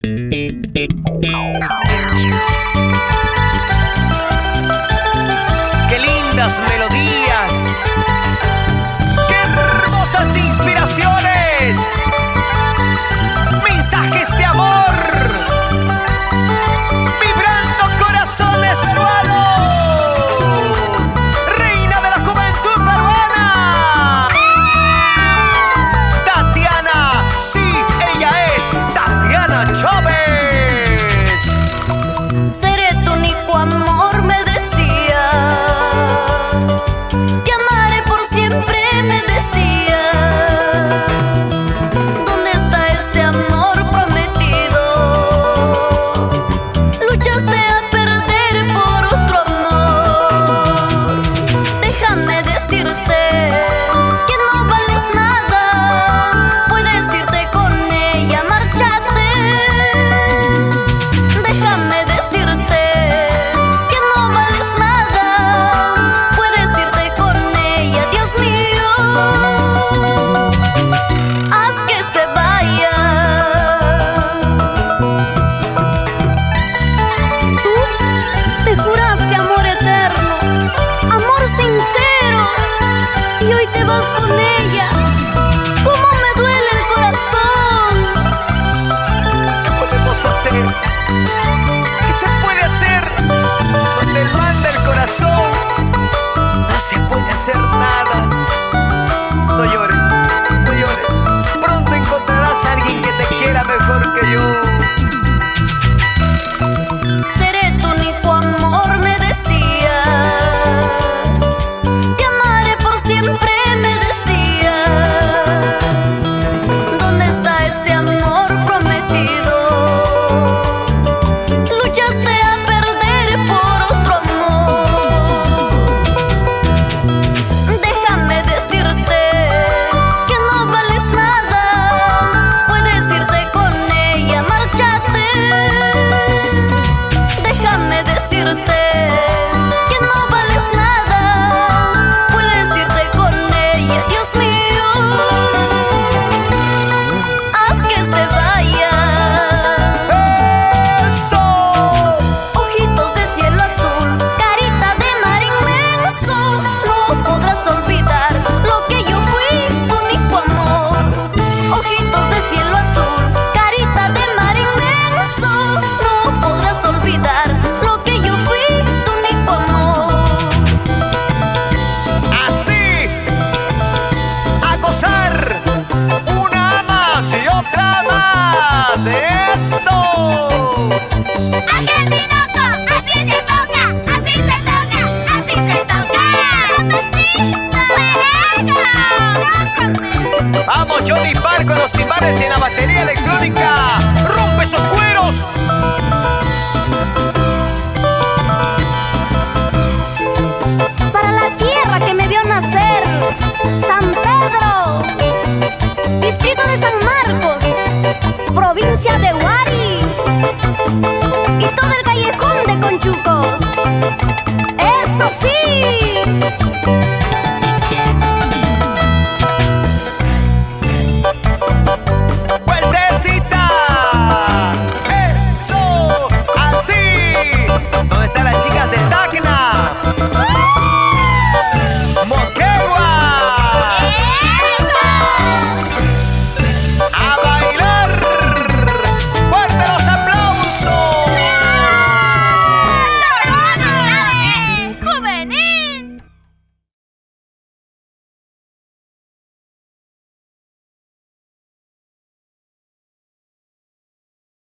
Qué lindas melodías, qué hermosas inspiraciones, mensajes de amor, vibrando corazones peruanos, reina de la juventud peruana, Tatiana, sí, ella es Tatiana Chávez. Seré tu único amor, me decías, te amaré por siempre, me decías. ¿Dónde está ese amor prometido? Luchaste a perder por otro amor. Déjame decirte que no vales nada. Puedes irte con ella, marcharte. Déjame decirte que no vales nada. Puedes irte con ella, Dios mío. Haz que se vaya. Tú te juraste amor eterno, amor sincero, y hoy te vas con ella. ¿Cómo me duele el corazón? ¿Qué podemos hacer? ¿Qué se puede hacer? Donde manda el corazón, no se puede hacer nada. No llores, no llores. Pronto encontrarás a alguien que te quiera mejor que yo. Seré tu único amor, me decías. Te amaré por siempre, me decías. ¿Dónde está ese amor prometido? Luchaste a perder por otro amor. Déjame decirte que no vales nada. Puedes irte con ella, marcharte. Déjame decirte que no vales nada. Puedes irte con ella, Dios mío. Haz que se vaya. ¡Eso! Ojitos de cielo azul, carita de mar inmenso. No podrás olvidar lo que yo fui, tu único amor. Ojitos de cielo azul, carita de mar inmenso. No podrás olvidar lo que yo fui, tu único amor. Así, a gozar, una más y otra más de esto. ¡Argentinoco! ¡Así se toca! ¡Así se toca! ¡Así se toca! Vamos, Johnny Parr con los timbales y en la batería electrónica. ¡Rompe esos cueros!